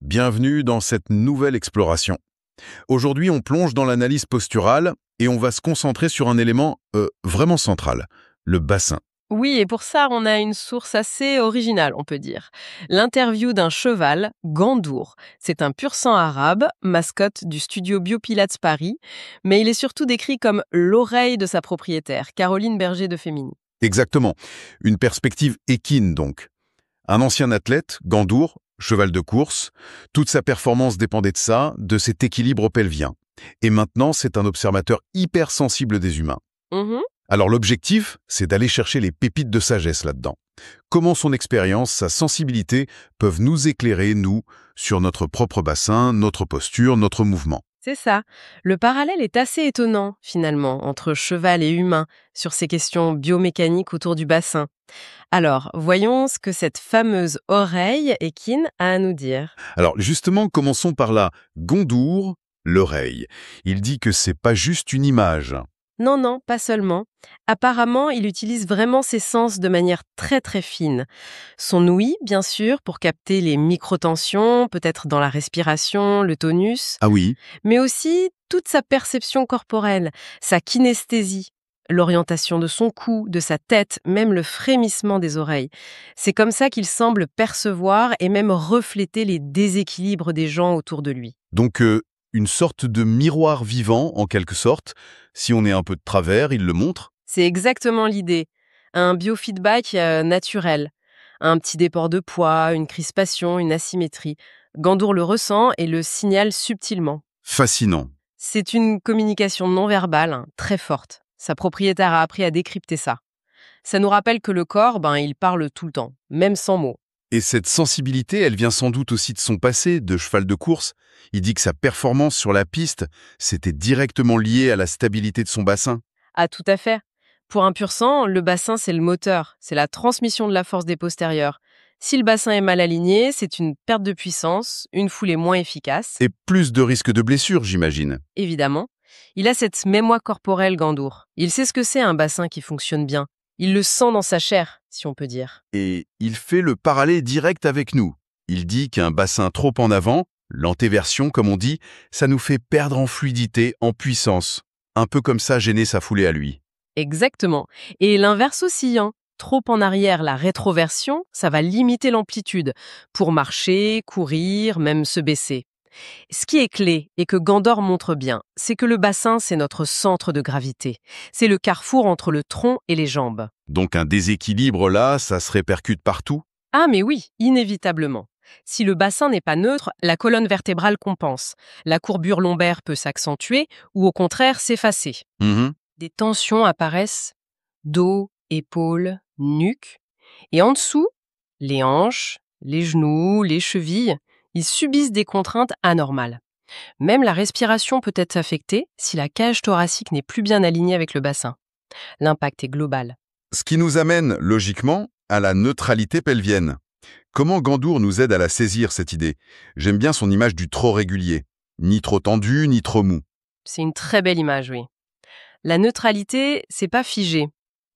Bienvenue dans cette nouvelle exploration. Aujourd'hui, on plonge dans l'analyse posturale et on va se concentrer sur un élément vraiment central, le bassin. Oui, et pour ça, on a une source assez originale, on peut dire. L'interview d'un cheval, Gandour. C'est un pur sang arabe, mascotte du studio Biopilates Paris, mais il est surtout décrit comme l'oreille de sa propriétaire, Caroline Berger de Fémini. Exactement. Une perspective équine donc. Un ancien athlète, Gandour, cheval de course, toute sa performance dépendait de ça, de cet équilibre pelvien. Et maintenant, c'est un observateur hypersensible des humains. Mhm. Alors l'objectif, c'est d'aller chercher les pépites de sagesse là-dedans. Comment son expérience, sa sensibilité peuvent nous éclairer, nous, sur notre propre bassin, notre posture, notre mouvement. C'est ça. Le parallèle est assez étonnant, finalement, entre cheval et humain, sur ces questions biomécaniques autour du bassin. Alors, voyons ce que cette fameuse oreille équine a à nous dire. Alors justement, commençons par là. Gondour, l'oreille. Il dit que c'est pas juste une image. Non, non, pas seulement. Apparemment, il utilise vraiment ses sens de manière très très fine. Son ouïe, bien sûr, pour capter les microtensions, peut-être dans la respiration, le tonus, Ah oui. mais aussi toute sa perception corporelle, sa kinesthésie, l'orientation de son cou, de sa tête, même le frémissement des oreilles. C'est comme ça qu'il semble percevoir et même refléter les déséquilibres des gens autour de lui. Donc une sorte de miroir vivant, en quelque sorte. Si on est un peu de travers, il le montre. C'est exactement l'idée. Un biofeedback naturel. Un petit déport de poids, une crispation, une asymétrie. Gandour le ressent et le signale subtilement. Fascinant. C'est une communication non verbale, très forte. Sa propriétaire a appris à décrypter ça. Ça nous rappelle que le corps, il parle tout le temps, même sans mots. Et cette sensibilité, elle vient sans doute aussi de son passé, de cheval de course. Il dit que sa performance sur la piste, c'était directement lié à la stabilité de son bassin. Ah, tout à fait. Pour un pur sang, le bassin, c'est le moteur, c'est la transmission de la force des postérieurs. Si le bassin est mal aligné, c'est une perte de puissance, une foulée moins efficace, Et plus de risques de blessures, j'imagine. évidemment. Il a cette mémoire corporelle, Gandour. Il sait ce que c'est un bassin qui fonctionne bien. Il le sent dans sa chair, si on peut dire. Et il fait le parallèle direct avec nous. Il dit qu'un bassin trop en avant, l'antéversion comme on dit, ça nous fait perdre en fluidité, en puissance. Un peu comme ça gêner sa foulée à lui. Exactement. Et l'inverse aussi, hein. Trop en arrière, la rétroversion, ça va limiter l'amplitude pour marcher, courir, même se baisser. Ce qui est clé et que Gandor montre bien, c'est que le bassin, c'est notre centre de gravité. C'est le carrefour entre le tronc et les jambes. Donc un déséquilibre là, ça se répercute partout. Ah mais oui, inévitablement. Si le bassin n'est pas neutre, la colonne vertébrale compense. La courbure lombaire peut s'accentuer ou au contraire s'effacer. Mhm. Des tensions apparaissent dos, épaules, nuque. Et en dessous, les hanches, les genoux, les chevilles, ils subissent des contraintes anormales. Même la respiration peut être affectée si la cage thoracique n'est plus bien alignée avec le bassin. L'impact est global. Ce qui nous amène, logiquement, à la neutralité pelvienne. Comment Gandour nous aide à la saisir, cette idée? J'aime bien son image du trop régulier. Ni trop tendu, ni trop mou. C'est une très belle image, oui. La neutralité, c'est pas figé.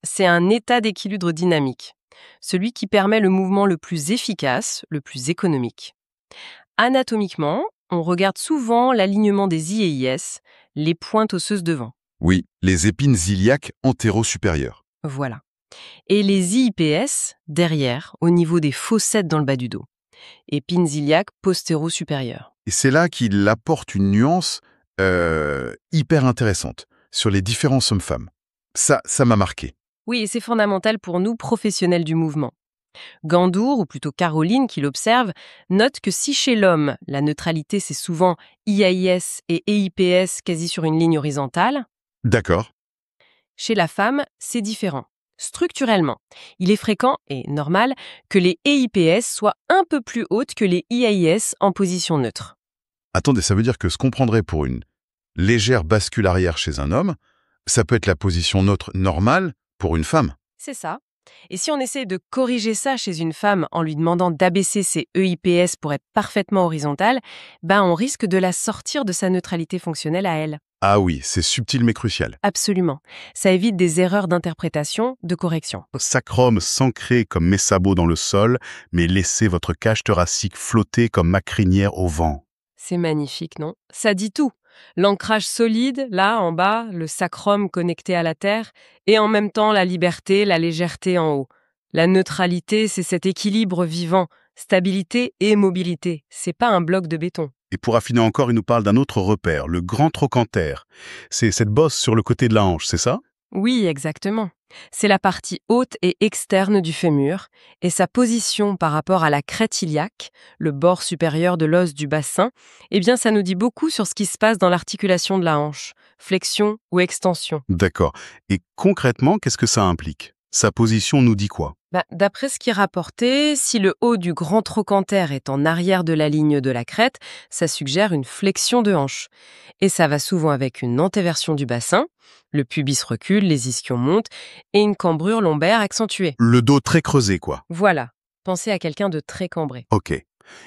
C'est un état d'équilibre dynamique. Celui qui permet le mouvement le plus efficace, le plus économique. Anatomiquement, on regarde souvent l'alignement des IEIS, les pointes osseuses devant. Oui, les épines iliaques antéro-supérieures. Voilà. Et les IIPS, derrière, au niveau des fossettes dans le bas du dos. Épines iliaques postéro-supérieures. Et c'est là qu'il apporte une nuance hyper intéressante sur les différents hommes-femmes. Ça m'a marqué. Oui, et c'est fondamental pour nous, professionnels du mouvement. Gandour, ou plutôt Caroline qui l'observe, note que si chez l'homme, la neutralité c'est souvent IAIS et EIPS quasi sur une ligne horizontale, D'accord. chez la femme, c'est différent. Structurellement, il est fréquent et normal que les EIPS soient un peu plus hautes que les IAIS en position neutre. Attendez, ça veut dire que ce qu'on prendrait pour une légère bascule arrière chez un homme, ça peut être la position neutre normale pour une femme. C'est ça. Et si on essaie de corriger ça chez une femme en lui demandant d'abaisser ses EIPS pour être parfaitement horizontale, on risque de la sortir de sa neutralité fonctionnelle à elle. Ah oui, c'est subtil mais crucial. Absolument. Ça évite des erreurs d'interprétation, de correction. Sacrum s'ancrer comme mes sabots dans le sol, mais laissez votre cage thoracique flotter comme ma crinière au vent. C'est magnifique, non? Ça dit tout. L'ancrage solide, là, en bas, le sacrum connecté à la terre, et en même temps la liberté, la légèreté en haut. La neutralité, c'est cet équilibre vivant, stabilité et mobilité. C'est pas un bloc de béton. Et pour affiner encore, il nous parle d'un autre repère, le grand trochanter. C'est cette bosse sur le côté de la hanche, c'est ça? Oui, exactement. C'est la partie haute et externe du fémur, et sa position par rapport à la crête iliaque, le bord supérieur de l'os du bassin, eh bien ça nous dit beaucoup sur ce qui se passe dans l'articulation de la hanche, flexion ou extension. D'accord. Et concrètement, qu'est-ce que ça implique? Sa position nous dit quoi? D'après ce qui est rapporté, si le haut du grand trochanter est en arrière de la ligne de la crête, ça suggère une flexion de hanche. Et ça va souvent avec une antéversion du bassin, le pubis recule, les ischions montent, et une cambrure lombaire accentuée. Le dos très creusé, quoi. Voilà, pensez à quelqu'un de très cambré. Ok.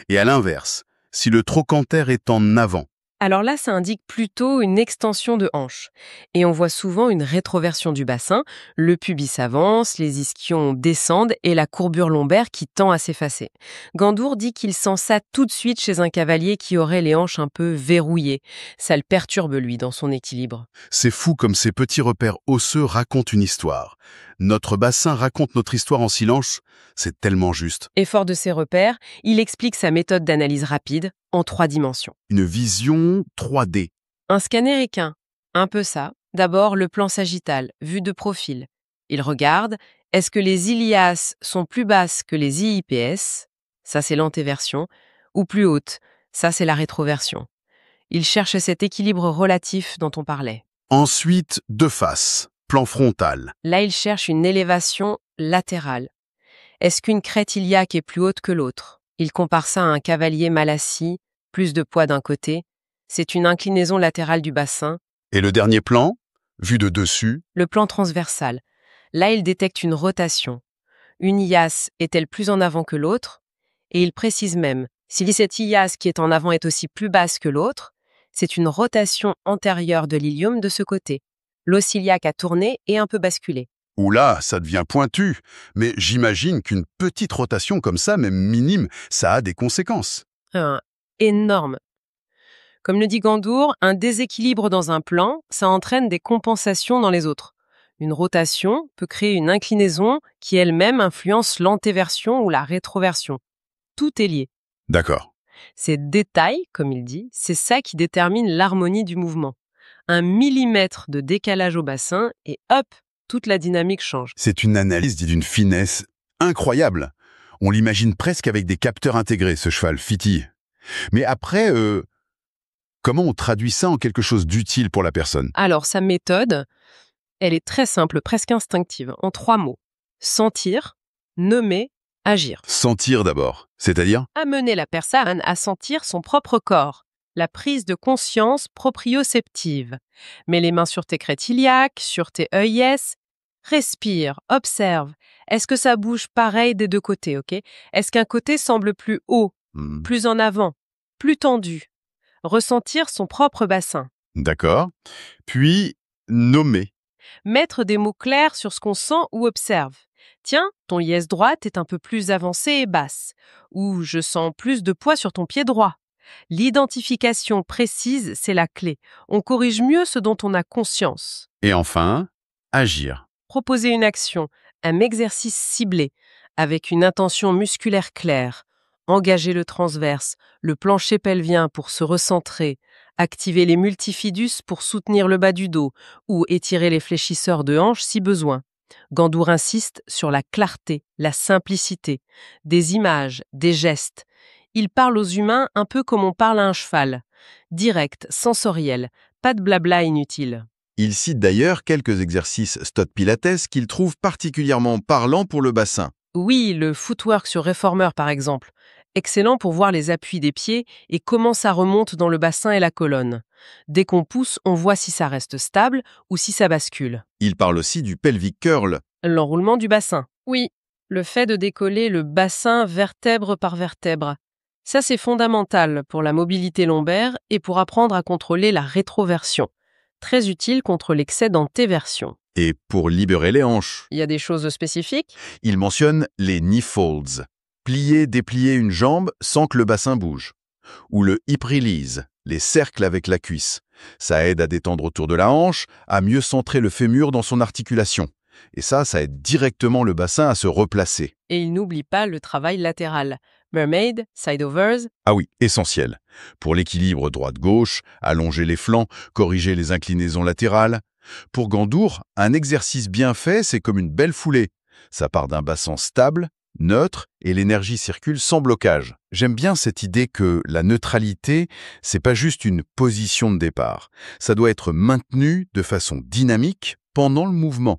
Et à l'inverse, si le trochanter est en avant, Alors là, ça indique plutôt une extension de hanche. Et on voit souvent une rétroversion du bassin, le pubis avance, les ischions descendent et la courbure lombaire qui tend à s'effacer. Gandour dit qu'il sent ça tout de suite chez un cavalier qui aurait les hanches un peu verrouillées. Ça le perturbe, lui, dans son équilibre. c'est fou comme ces petits repères osseux racontent une histoire. Notre bassin raconte notre histoire en silence, c'est tellement juste. Et fort de ses repères, il explique sa méthode d'analyse rapide en 3 dimensions. Une vision 3D. Un scanner équin, un peu ça. D'abord, le plan sagittal, vu de profil. Il regarde, est-ce que les ilias sont plus basses que les IIPS? Ça, c'est l'antéversion. Ou plus hautes? Ça, c'est la rétroversion. Il cherche cet équilibre relatif dont on parlait. Ensuite, de face, plan frontal. Là, il cherche une élévation latérale. Est-ce qu'une crête iliaque est plus haute que l'autre? Il compare ça à un cavalier mal assis, plus de poids d'un côté. C'est une inclinaison latérale du bassin. Et le dernier plan, vu de dessus, Le plan transversal. Là, il détecte une rotation. Une IAS est-elle plus en avant que l'autre? Et il précise même, si cette IAS qui est en avant est aussi plus basse que l'autre, c'est une rotation antérieure de l'ilium de ce côté. L'os iliaque a tourné et un peu basculé. où là, ça devient pointu. Mais j'imagine qu'une petite rotation comme ça, même minime, ça a des conséquences. Énorme. Comme le dit Gandour, un déséquilibre dans un plan, ça entraîne des compensations dans les autres. Une rotation peut créer une inclinaison qui elle-même influence l'antéversion ou la rétroversion. Tout est lié. D'accord. Ces détails, comme il dit, c'est ça qui détermine l'harmonie du mouvement. 1 millimètre de décalage au bassin et hop, toute la dynamique change. C'est une analyse dit d'une finesse incroyable. On l'imagine presque avec des capteurs intégrés, ce cheval, Fiti. Mais après, comment on traduit ça en quelque chose d'utile pour la personne? Alors, sa méthode, elle est très simple, presque instinctive, en 3 mots. Sentir, nommer, agir. Sentir d'abord, c'est-à-dire? Amener la personne à sentir son propre corps. La prise de conscience proprioceptive. Mets les mains sur tes crêtes iliaques, sur tes œillets. Respire, observe. Est-ce que ça bouge pareil des deux côtés, ok? Est-ce qu'un côté semble plus haut, plus en avant, plus tendu? Ressentir son propre bassin. D'accord. Puis, nommer. Mettre des mots clairs sur ce qu'on sent ou observe. Tiens, ton IS droite est un peu plus avancée et basse. Ou je sens plus de poids sur ton pied droit. L'identification précise, c'est la clé. On corrige mieux ce dont on a conscience. Et enfin, agir. Proposer une action, un exercice ciblé, avec une intention musculaire claire. Engager le transverse, le plancher pelvien pour se recentrer, activer les multifidus pour soutenir le bas du dos ou étirer les fléchisseurs de hanches si besoin. Gandour insiste sur la clarté, la simplicité, des images, des gestes. Il parle aux humains un peu comme on parle à un cheval. Direct, sensoriel, pas de blabla inutile. Il cite d'ailleurs quelques exercices Stott Pilates qu'il trouve particulièrement parlants pour le bassin. Oui, le footwork sur Reformer par exemple. Excellent pour voir les appuis des pieds et comment ça remonte dans le bassin et la colonne. Dès qu'on pousse, on voit si ça reste stable ou si ça bascule. Il parle aussi du pelvic curl. L'enroulement du bassin. Oui, le fait de décoller le bassin vertèbre par vertèbre. Ça, c'est fondamental pour la mobilité lombaire et pour apprendre à contrôler la rétroversion. très utile contre l'excès d'antéversion. Et pour libérer les hanches, Il y a des choses spécifiques? il mentionne les knee folds, plier, déplier une jambe sans que le bassin bouge. Ou le hip release, les cercles avec la cuisse. Ça aide à détendre autour de la hanche, à mieux centrer le fémur dans son articulation. Et ça aide directement le bassin à se replacer. Et il n'oublie pas le travail latéral. Mermaid, side-overs. Ah oui, essentiel. Pour l'équilibre droite-gauche, allonger les flancs, corriger les inclinaisons latérales. Pour Gandour, un exercice bien fait, c'est comme une belle foulée. Ça part d'un bassin stable, neutre, et l'énergie circule sans blocage. J'aime bien cette idée que la neutralité, c'est pas juste une position de départ. Ça doit être maintenu de façon dynamique pendant le mouvement.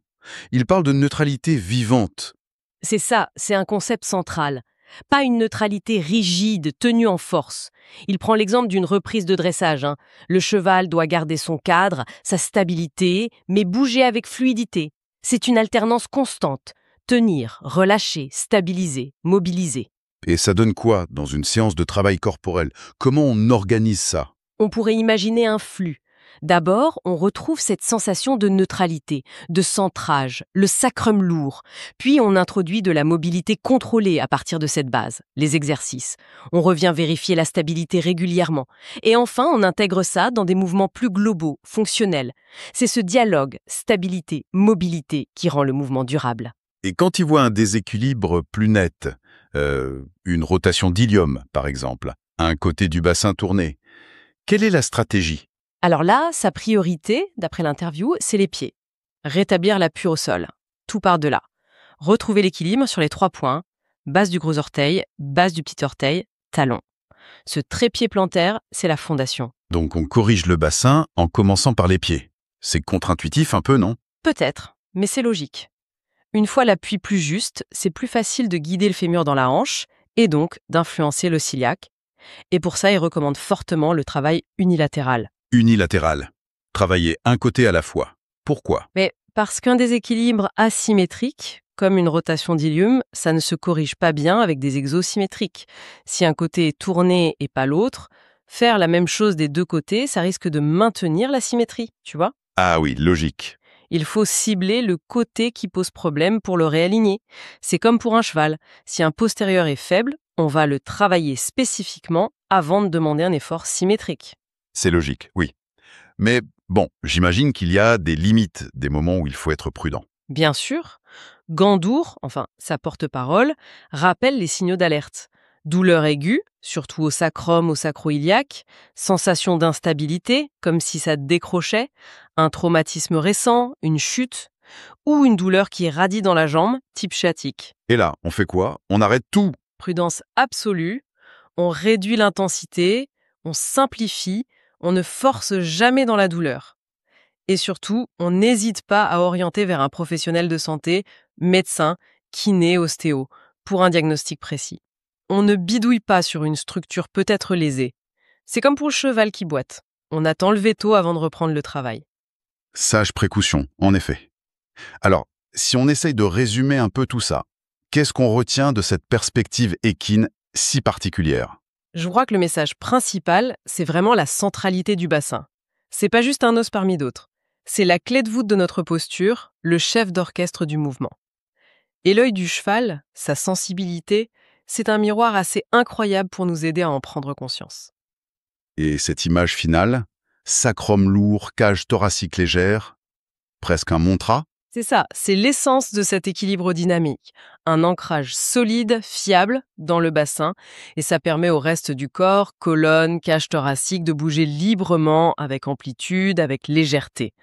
Il parle de neutralité vivante. C'est ça, c'est un concept central. Pas une neutralité rigide, tenue en force. Il prend l'exemple d'une reprise de dressage. Le cheval doit garder son cadre, sa stabilité, mais bouger avec fluidité. C'est une alternance constante. Tenir, relâcher, stabiliser, mobiliser. Et ça donne quoi dans une séance de travail corporel? Comment on organise ça? On pourrait imaginer un flux. D'abord, on retrouve cette sensation de neutralité, de centrage, le sacrum lourd. Puis on introduit de la mobilité contrôlée à partir de cette base, les exercices. On revient vérifier la stabilité régulièrement. Et enfin, on intègre ça dans des mouvements plus globaux, fonctionnels. C'est ce dialogue, stabilité, mobilité, qui rend le mouvement durable. Et quand il voit un déséquilibre plus net, une rotation d'ilium par exemple, un côté du bassin tourné, quelle est la stratégie? Alors là, sa priorité, d'après l'interview, c'est les pieds. Rétablir l'appui au sol. Tout part de là. Retrouver l'équilibre sur les 3 points, base du gros orteil, base du petit orteil, talon. Ce trépied plantaire, c'est la fondation. Donc on corrige le bassin en commençant par les pieds. C'est contre-intuitif un peu, non? Peut-être, mais c'est logique. Une fois l'appui plus juste, c'est plus facile de guider le fémur dans la hanche et donc d'influencer le cœliaque. Et pour ça, il recommande fortement le travail unilatéral. Unilatéral. Travailler un côté à la fois. Pourquoi? Mais parce qu'un déséquilibre asymétrique, comme une rotation d'ilium, ça ne se corrige pas bien avec des exos symétriques. Si un côté est tourné et pas l'autre, faire la même chose des deux côtés, ça risque de maintenir la symétrie, tu vois? Ah oui, logique. Il faut cibler le côté qui pose problème pour le réaligner. C'est comme pour un cheval. Si un postérieur est faible, on va le travailler spécifiquement avant de demander un effort symétrique. C'est logique, oui. Mais bon, j'imagine qu'il y a des limites, des moments où il faut être prudent. Bien sûr, Gandour, enfin sa porte-parole, rappelle les signaux d'alerte. Douleur aiguë, surtout au sacrum, au sacro-iliaque, sensation d'instabilité, comme si ça décrochait, un traumatisme récent, une chute, ou une douleur qui radie dans la jambe, type sciatique. Et là, on fait quoi? On arrête tout. Prudence absolue, on réduit l'intensité, on simplifie, on ne force jamais dans la douleur. Et surtout, on n'hésite pas à orienter vers un professionnel de santé, médecin, kiné, ostéo, pour un diagnostic précis. On ne bidouille pas sur une structure peut-être lésée. C'est comme pour le cheval qui boite. On attend le veto avant de reprendre le travail. Sage précaution, en effet. Alors, si on essaye de résumer un peu tout ça, qu'est-ce qu'on retient de cette perspective équine si particulière? Je crois que le message principal, c'est vraiment la centralité du bassin. C'est pas juste un os parmi d'autres. C'est la clé de voûte de notre posture, le chef d'orchestre du mouvement. Et l'œil du cheval, sa sensibilité, c'est un miroir assez incroyable pour nous aider à en prendre conscience. Et cette image finale, sacrum lourd, cage thoracique légère, presque un mantra? C'est ça, c'est l'essence de cet équilibre dynamique. Un ancrage solide, fiable, dans le bassin, et ça permet au reste du corps, colonne, cage thoracique, de bouger librement, avec amplitude, avec légèreté.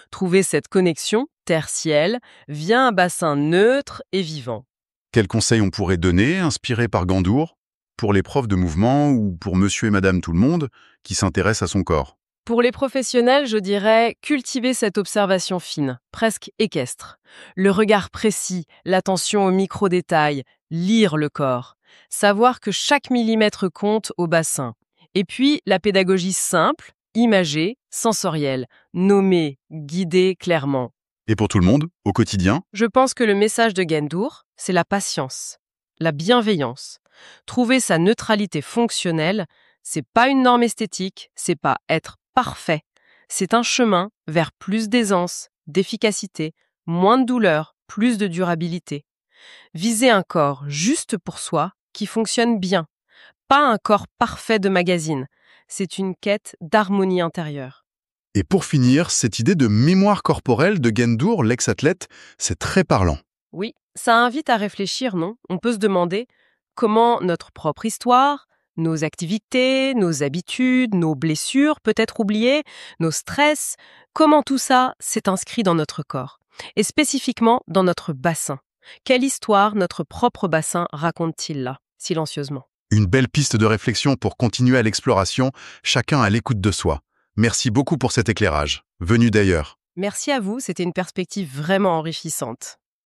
Trouver cette connexion, terre-ciel, via un bassin neutre et vivant. Quels conseils on pourrait donner, inspirés par Gandour, pour les profs de mouvement ou pour monsieur et madame tout le monde qui s'intéressent à son corps? Pour les professionnels, je dirais cultiver cette observation fine, presque équestre. Le regard précis, l'attention aux micro-détails, lire le corps. Savoir que chaque millimètre compte au bassin. Et puis, la pédagogie simple, imagée, sensorielle, nommée, guidée clairement. Et pour tout le monde, au quotidien? Je pense que le message de Gandour, c'est la patience, la bienveillance. Trouver sa neutralité fonctionnelle, c'est pas une norme esthétique, c'est pas être parfait. C'est un chemin vers plus d'aisance, d'efficacité, moins de douleur, plus de durabilité. Viser un corps juste pour soi, qui fonctionne bien, pas un corps parfait de magazine. C'est une quête d'harmonie intérieure. Et pour finir, cette idée de mémoire corporelle de Gendour, l'ex-athlète, c'est très parlant. Oui, ça invite à réfléchir, non? On peut se demander comment notre propre histoire, nos activités, nos habitudes, nos blessures peut-être oubliées, nos stress, comment tout ça s'est inscrit dans notre corps, et spécifiquement dans notre bassin. Quelle histoire notre propre bassin raconte-t-il là, silencieusement? Une belle piste de réflexion pour continuer à l'exploration, chacun à l'écoute de soi. Merci beaucoup pour cet éclairage, venu d'ailleurs. Merci à vous, c'était une perspective vraiment enrichissante.